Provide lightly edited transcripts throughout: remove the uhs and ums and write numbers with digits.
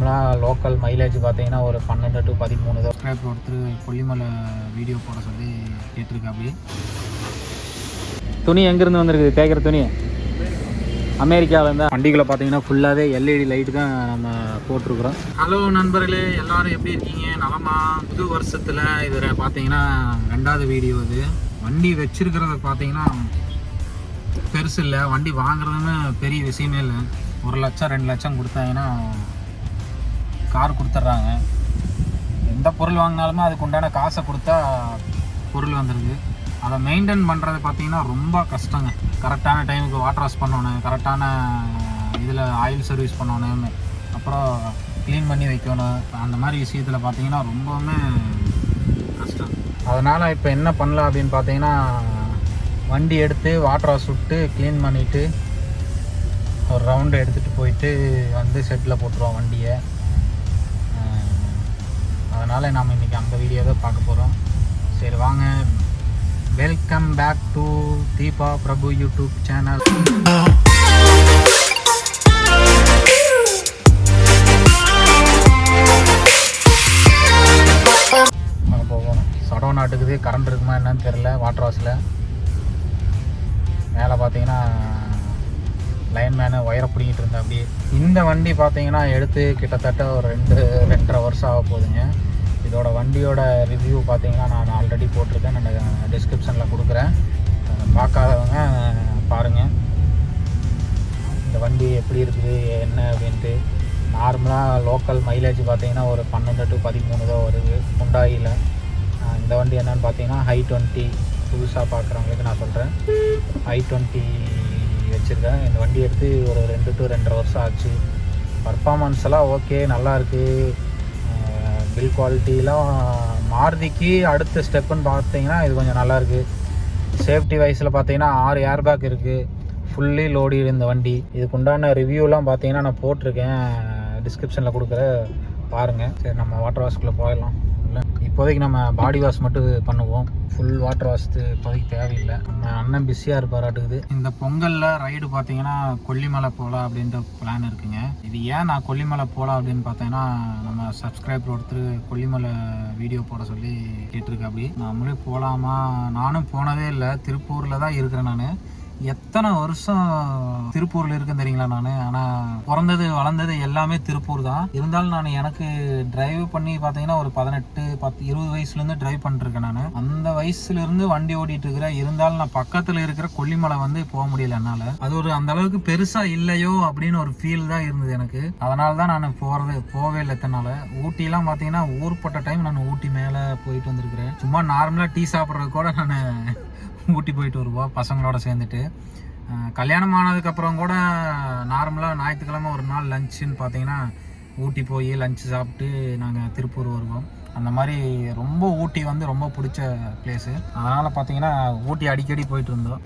நார்மலாக local mileage பார்த்தீங்கன்னா ஒரு 12 to 13 தான். சப்ஸ்கிரைபர் ஒருத்தர் கொல்லிமலை வீடியோ போட சொல்லி கேட்டிருக்கா. அப்படி துணி எங்கேருந்து வந்திருக்கு தேய்க்கிற துணி? அமெரிக்காவில் இருந்தால். வண்டிகளை பார்த்தீங்கன்னா ஃபுல்லாகவே எல்இடி லைட்டு தான் நம்ம போட்டிருக்குறோம். ஹலோ நண்பர்களே, எல்லோரும் எப்படி இருக்கீங்க? நலமா? புது வருஷத்தில் இது பார்த்தீங்கன்னா 2வது வீடியோ. இது வண்டி வச்சிருக்கிறத பார்த்தீங்கன்னா பெருசு இல்லை. வண்டி வாங்குறதுன்னு பெரிய விஷயமே இல்லை. 1 லட்சம் 2 லட்சம் கொடுத்தாங்கன்னா கார் கொடுத்துட்றாங்க. எந்த பொருள் வாங்கினாலுமே அதுக்கு உண்டான காசை கொடுத்தா பொருள் வந்துடுது. அதை மெயின்டைன் பண்ணுறது பார்த்திங்கன்னா ரொம்ப கஷ்டங்க. கரெக்டான டைமுக்கு வாட்டர் வாஷ் பண்ணணும், கரெக்டான இதில் ஆயில் சர்வீஸ் பண்ணணும், அப்புறம் க்ளீன் பண்ணி வைக்கணும். அந்த மாதிரி விஷயத்தில் பார்த்திங்கன்னா ரொம்பவுமே கஷ்டம். அதனால் இப்போ என்ன பண்ணலாம் அப்படின்னு பார்த்தீங்கன்னா, வண்டி எடுத்து வாட்டர் வாஷ் விட்டு க்ளீன் பண்ணிவிட்டு ஒரு ரவுண்டு எடுத்துகிட்டு போயிட்டு வந்து செட்டில் போட்டுருவோம் வண்டியை. அதனால் நாம் இன்றைக்கி அந்த வீடியோ தான் பார்க்க போகிறோம். சரி வாங்க, welcome back to Deepa Prabhu YouTube channel. நாங்கள் போவோம். சடவு நாட்டுக்குது, கரண்ட் இருக்குமா என்னன்னு தெரில. வாட்டர் வாஷில் மேலே பார்த்தீங்கன்னா லைன்மேனு ஒயரை பிடிக்கிட்டு இருந்தேன். அப்படியே இந்த வண்டி பார்த்தீங்கன்னா எடுத்து கிட்டத்தட்ட ஒரு 2-2.5 வருஷம் ஆக போகுதுங்க. இதோட வண்டியோட ரிவ்யூ பார்த்தீங்கன்னா நான் ஆல்ரெடி போட்டிருக்கேன், நான் டிஸ்கிரிப்ஷனில் கொடுக்குறேன். பார்க்காதவங்க பாருங்கள் இந்த வண்டி எப்படி இருக்குது என்ன அப்படின்ட்டு. நார்மலாக லோக்கல் மைலேஜ் பார்த்தீங்கன்னா ஒரு 12 to 13 தான் வருது ஹுண்டாயில். இந்த வண்டி என்னென்னு பார்த்தீங்கன்னா i20. புதுசாக பார்க்குறவங்களுக்கு நான் சொல்கிறேன், i20 வச்சுருக்கேன். இந்த வண்டி எடுத்து ஒரு 2 to 2.5 வருஷம் ஆச்சு. பர்ஃபார்மன்ஸ் எல்லாம் ஓகே, நல்லாயிருக்கு. பில் குவாலிட்டிலாம் மாருதிக்கு அடுத்த ஸ்டெப்புன்னு பார்த்தீங்கன்னா இது கொஞ்சம் நல்லாயிருக்கு. சேஃப்டி வைஸில் பார்த்தீங்கன்னா 6 ஏர்பேக் இருக்குது. ஃபுல்லி லோடி இந்த வண்டி. இதுக்கு உண்டான ரிவ்யூலாம் பார்த்தீங்கன்னா நான் போட்டிருக்கேன், டிஸ்கிரிப்ஷனில் கொடுக்குற பாருங்கள். சரி நம்ம வாட்டர் வாஷ்குள்ளே போயிடலாம். இல்லை இப்போதைக்கு நம்ம பாடி வாஷ் மட்டும் பண்ணுவோம். ஃபுல் வாட்டர் வாஷ் இப்போதைக்கு தேவையில்லை. நம்ம அண்ணன் பிஸியாக இருப்பாராட்டுக்குது. இந்த பொங்கலில் ரைடு பார்த்தீங்கன்னா கொல்லிமலை போகலாம் அப்படின்ற பிளான் இருக்குங்க. இது ஏன் நான் கொல்லிமலை போகலாம் அப்படின்னு பார்த்தீங்கன்னா, நம்ம சப்ஸ்கிரைபர் ஒருத்தர் கொல்லிமலை வீடியோ போட சொல்லி கேட்டிருக்கேன். அப்படி நம்மளே போகலாமா? நானும் போனதே இல்லை, திருப்பூரில் தான் இருக்கிறேன். நான் எத்தனை வருஷம் திருப்பூரில் இருக்குன்னு தெரியுங்களா? நான் ஆனால் பிறந்தது வளர்ந்தது எல்லாமே திருப்பூர் தான். இருந்தாலும் நான் எனக்கு டிரைவ் பண்ணி பார்த்தீங்கன்னா ஒரு 18-20 வயசுலேருந்து டிரைவ் பண்ணிருக்கேன். நான் அந்த வயசுலேருந்து வண்டி ஓடிட்டு இருக்கிறேன். இருந்தாலும் நான் பக்கத்தில் இருக்கிற கொல்லிமலை வந்து போக முடியல என்னால். அது ஒரு அந்த அளவுக்கு பெருசாக இல்லையோ அப்படின்னு ஒரு ஃபீல் தான் இருந்தது எனக்கு. அதனால தான் நான் போகவே இல்லை எத்தனால. ஊட்டிலாம் பார்த்தீங்கன்னா ஊர்பட்ட டைம் நான் ஊட்டி மேலே போயிட்டு வந்திருக்கிறேன். சும்மா நார்மலாக டீ சாப்பிட்றது கூட நான் ஊட்டி போயிட்டு வருவோம் பசங்களோட சேர்ந்துட்டு. கல்யாணம் ஆனதுக்கப்புறம் கூட நார்மலாக ஞாயிற்றுக்கிழமை ஒரு நாள் லஞ்சுன்னு பார்த்தீங்கன்னா ஊட்டி போய் லஞ்சு சாப்பிட்டு நாங்கள் திருப்பூர் வருவோம். அந்த மாதிரி ரொம்ப ஊட்டி வந்து ரொம்ப பிடிச்ச பிளேஸு. அதனால் பார்த்தீங்கன்னா ஊட்டி அடிக்கடி போயிட்டு இருந்தோம்.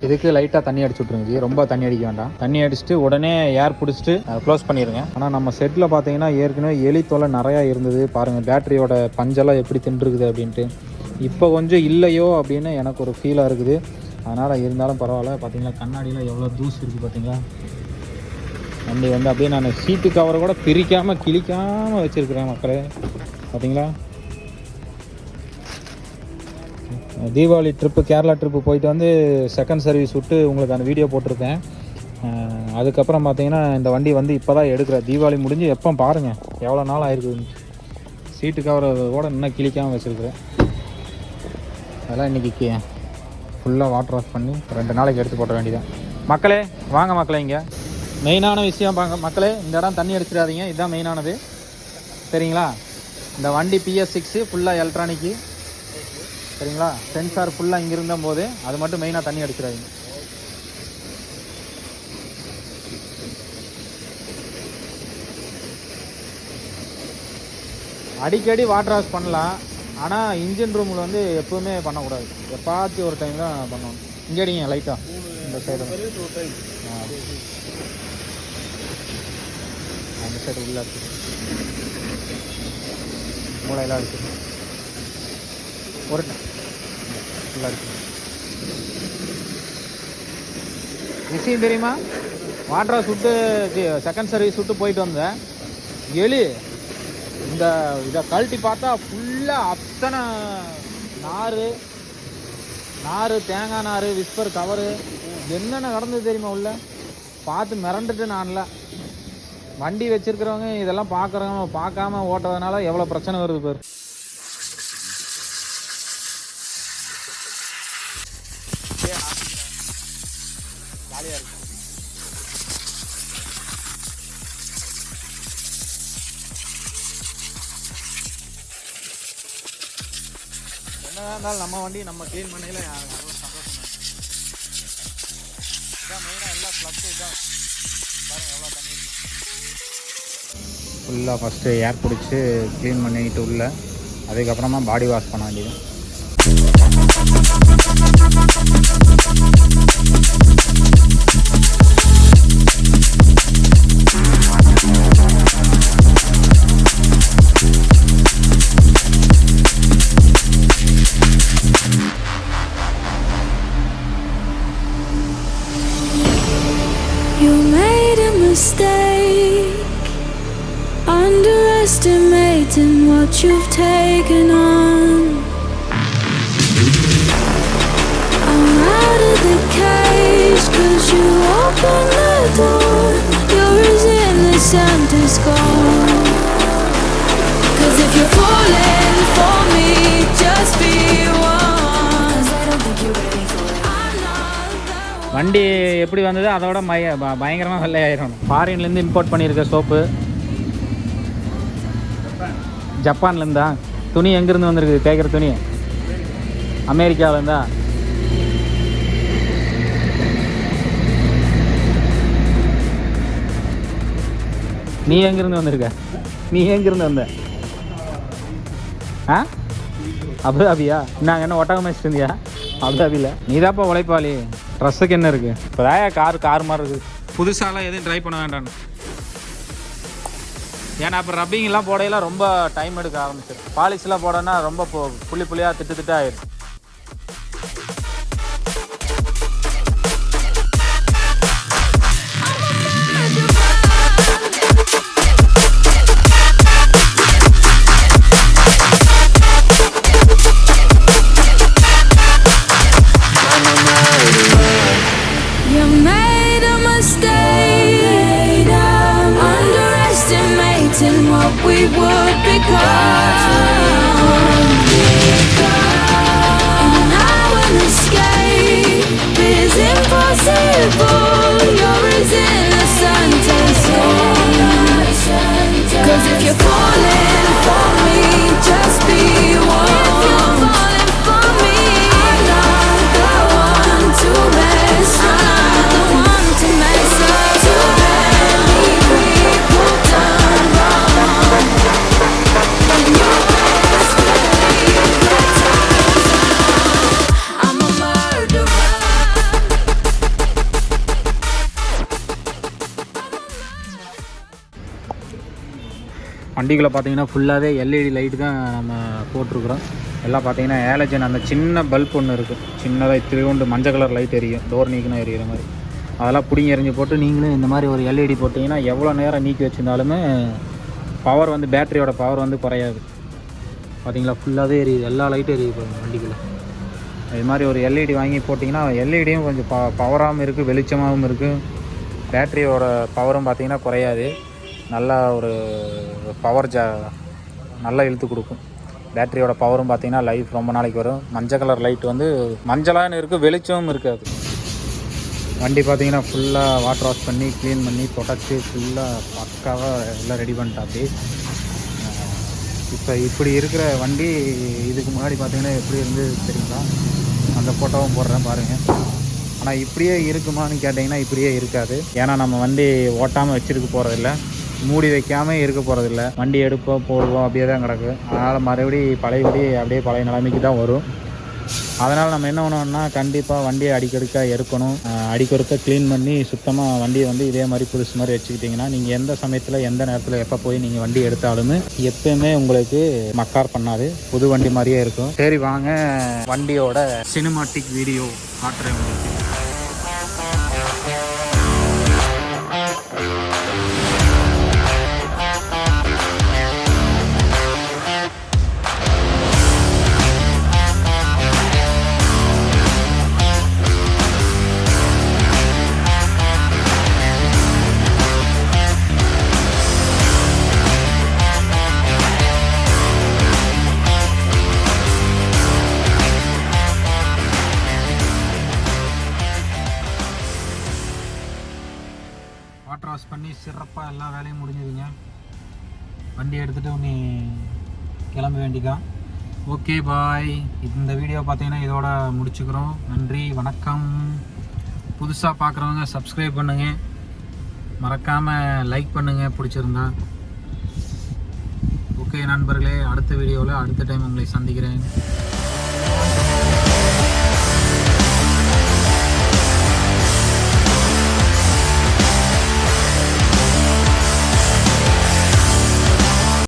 இதுக்கு லைட்டாக தண்ணி அடிச்சு விட்ருங்க, ரொம்ப தண்ணி அடிக்க வேண்டாம். தண்ணி அடிச்சுட்டு உடனே ஏர் பிடிச்சிட்டு க்ளோஸ் பண்ணிடுங்க. ஆனால் நம்ம செட்டில் பார்த்தீங்கன்னா ஏற்கனவே எலி தொலை நிறையா இருந்தது. பாருங்கள் பேட்டரியோட பஞ்செல்லாம் எப்படி தின்றுருக்குது அப்படின்ட்டு. இப்போ கொஞ்சம் இல்லையோ அப்படின்னு எனக்கு ஒரு ஃபீலாக இருக்குது. அதனால் இருந்தாலும் பரவாயில்ல. பார்த்தீங்களா கண்ணாடியில் எவ்வளோ தூசு இருக்குது பார்த்தீங்களா. வண்டி வந்து அப்படியே நான் சீட்டு கவரை கூட பிரிக்காமல் கிழிக்காமல் வச்சுருக்கிறேன் மக்களே. பார்த்தீங்களா தீபாவளி ட்ரிப்பு கேரளா ட்ரிப்பு போயிட்டு வந்து செகண்ட் சர்வீஸ் விட்டு உங்களுக்கு அந்த வீடியோ போட்டிருக்கேன். அதுக்கப்புறம் பார்த்தீங்கன்னா இந்த வண்டி வந்து இப்போ தான் எடுக்கிறேன். தீபாவளி முடிஞ்சு எப்போ பாருங்கள் எவ்வளோ நாள் ஆயிருக்குது. சீட்டு கவரை கூட இன்னும் கிழிக்காமல் வச்சுருக்கிறேன். அதெல்லாம் இன்றைக்கி ஃபுல்லாக வாட்டர் வாஷ் பண்ணி 2 நாளைக்கு எடுத்து போட்ட வேண்டியதான். மக்களே வாங்க மக்களே, இங்கே மெயினான விஷயம் பாங்க மக்களே, இந்த இடம் தண்ணி அடிச்சிடாதீங்க, இதுதான் மெயினானது சரிங்களா. இந்த வண்டி PS6 ஃபுல்லாக எலக்ட்ரானிக்கு சரிங்களா. சென்சார் ஃபுல்லாக இங்கே இருந்தபோது அது மட்டும் மெயினாக தண்ணி அடிச்சிடாதீங்க. அடிக்கடி வாட்டர் வாஷ் பண்ணலாம், ஆனால் இன்ஜின் ரூமில் வந்து எப்போவுமே பண்ணக்கூடாது. எப்பாச்சும் ஒரு டைம் தான் பண்ணணும். இங்கே அடிங்க லைட்டாக இந்த சைடு, அந்த சைடு உள்ளே இருக்குது மூளையெல்லாம் இருக்குது ஒரு ஃபுல்லாக இருக்குது. விஷயம் தெரியுமா, வாட்டர் வாஷ் விட்டு செகண்ட் சர்வீஸ் விட்டு போயிட்டு வந்தேன். எலி இந்த இதை கழட்டி பார்த்தா ஃபுல்லாக அத்தனை நார் தேங்காய் நார் விஸ்பர் கவரு என்னென்ன நடந்தது தெரியுமா உள்ள பார்த்து மிரண்டுட்டு நான்ல. வண்டி வச்சிருக்கிறவங்க இதெல்லாம் பார்க்காம ஓட்டுறதுனால எவ்வளோ பிரச்சனை வருது பேர். ஜாலியாக இருக்கு. என்னதான் இருந்தாலும் நம்ம வண்டி நம்ம க்ளீன் பண்ணையில் அவ்வளோ சந்தோஷம். இதான் மெயினாக எல்லாம் ப்ளக்கு இதான் பாருங்கள் எவ்வளோ தண்ணி இருக்கு. ஃபுல்லாக ஃபஸ்ட்டு ஏர் பிடிச்சி க்ளீன் பண்ணிக்கிட்டு உள்ள அதுக்கப்புறமா பாடி வாஷ் பண்ண வேண்டியது. You made a mistake, underestimating what you've taken on. I'm out of the cage, 'cause you opened the door. You're as innocent as gone. 'Cause if you're falling for me, just be one. 'Cause I don't think you're ready for it. I'm not the one. வண்டி எப்படி வந்தது அதோட பயங்கரமாக வெள்ளையாயிரும். ஃபாரின்லேருந்து import பண்ணியிருக்க soap. ஜப்பான்லேருந்தா? துணி எங்கேருந்து வந்திருக்கு தேய்க்கிற துணி? அமெரிக்காவிலேருந்தா? நீ எங்கேருந்து வந்த? ஆ அபுதாபியா? நாங்கள் என்ன ஒட்டகம் வச்சுட்டு இருந்தியா அபுதாபியில்? நீதாப்பா உழைப்பாளி. ட்ரெஸ்ஸுக்கு என்ன இருக்குது? இப்போ தான் கார் மாதிரி இருக்குது. புதுசாலாம் எதுவும் ட்ரை பண்ண வேண்டான்னு. ஏன்னா அப்போ ரப்பிங்லாம் போடையெல்லாம் ரொம்ப டைம் எடுக்க ஆரம்பிச்சிடும். பாலிஷ்லாம் போடனா ரொம்ப புள்ளியாக திட்டு ஆயிடும். You made a mistake, underestimating what we would become. And now an escape is impossible. You're as innocent as gone. 'Cause if you're falling for me, just be one. If you're falling for me, I'm not the one to mess up. வண்டிகளை பார்த்தீங்கன்னா ஃபுல்லாகவே LED light தான் நம்ம போட்டிருக்குறோம். எல்லாம் பார்த்தீங்கன்னா ஏலஜன் அந்த சின்ன bulb ஒன்று இருக்குது, சின்னதாக திருவுண்டு மஞ்சள் கலர் லைட் எரியும், டோர் நீக்கினா எரியிற மாதிரி. அதெல்லாம் பிடிங்கி எரிஞ்சு போட்டு நீங்களும் இந்த மாதிரி ஒரு எல்இடி போட்டிங்கன்னா எவ்வளோ நேரம் நீக்கி வச்சுருந்தாலுமே பவர் வந்து பேட்டரியோட பவர் வந்து குறையாது. பார்த்தீங்களா ஃபுல்லாகவே எரியுது, எல்லா லைட்டும் எரியுது பாருங்கள் வண்டிக்குள்ளே. இது மாதிரி ஒரு எல்இடி வாங்கி போட்டிங்கன்னா எல்இடியும் கொஞ்சம் பவராகவும் இருக்குது, வெளிச்சமாகவும் இருக்குது. பேட்டரியோட பவரும் பார்த்திங்கன்னா குறையாது. நல்லா ஒரு பவர் நல்லா இழுத்து கொடுக்கும். பேட்டரியோட பவரும் பார்த்திங்கன்னா லைஃப் ரொம்ப நாளைக்கு வரும். மஞ்சள் கலர் லைட் வந்து மஞ்சளான்னு இருக்குது, வெளிச்சமும் இருக்காது. வண்டி பார்த்திங்கன்னா ஃபுல்லாக வாட்டர் வாஷ் பண்ணி க்ளீன் பண்ணி தொடச்சி ஃபுல்லாக பக்காவாக எல்லாம் ரெடி பண்ணிட்டாப்படி. இப்போ இப்படி இருக்கிற வண்டி இதுக்கு முன்னாடி பார்த்திங்கன்னா எப்படி இருந்து தெரியுங்களா? அந்த ஃபோட்டோவும் போடுறேன் பாருங்கள். ஆனால் இப்படியே இருக்குமான்னு கேட்டிங்கன்னா இப்படியே இருக்காது. ஏன்னா நம்ம வண்டி ஓட்டாமல் வச்சுருக்க போகிறதில்ல, மூடி வைக்காமல் இருக்க போகிறதில்ல. வண்டி எடுப்போம் போடுவோம் அப்படியே தான் கிடக்கு. அதனால் மறுபடியும் பழையபடி அப்படியே பழைய நிலைமைக்கு தான் வரும். அதனால் நம்ம என்ன பண்ணோம்னா கண்டிப்பாக வண்டியை அடிக்கடிக்காக எடுக்கணும். அடிக்கொருக்க க்ளீன் பண்ணி சுத்தமாக வண்டியை வந்து இதே மாதிரி புதுசு மாதிரி வச்சுக்கிட்டிங்கன்னா நீங்கள் எந்த சமயத்தில் எந்த நேரத்தில் எப்போ போய் நீங்கள் வண்டி எடுத்தாலுமே எப்போயுமே உங்களுக்கு மக்கார் பண்ணாது, புது வண்டி மாதிரியே இருக்கும். சரி வாங்க வண்டியோட சினிமாட்டிக் வீடியோ காட்டுறேன் உங்களுக்கு. வேலையும் முடிஞ்சதுங்க. வண்டி எடுத்துகிட்டு உன்னை கிளம்ப வேண்டிதான். Okay bye. இந்த வீடியோ பார்த்தீங்கன்னா இதோட முடிச்சுக்கிறோம். நன்றி, வணக்கம். புதுசாக பார்க்குறவங்க சப்ஸ்கிரைப் பண்ணுங்கள், மறக்காமல் லைக் பண்ணுங்கள் பிடிச்சிருந்தா. ஓகே நண்பர்களே, அடுத்த வீடியோவில் அடுத்த டைம் உங்களை சந்திக்கிறேன்.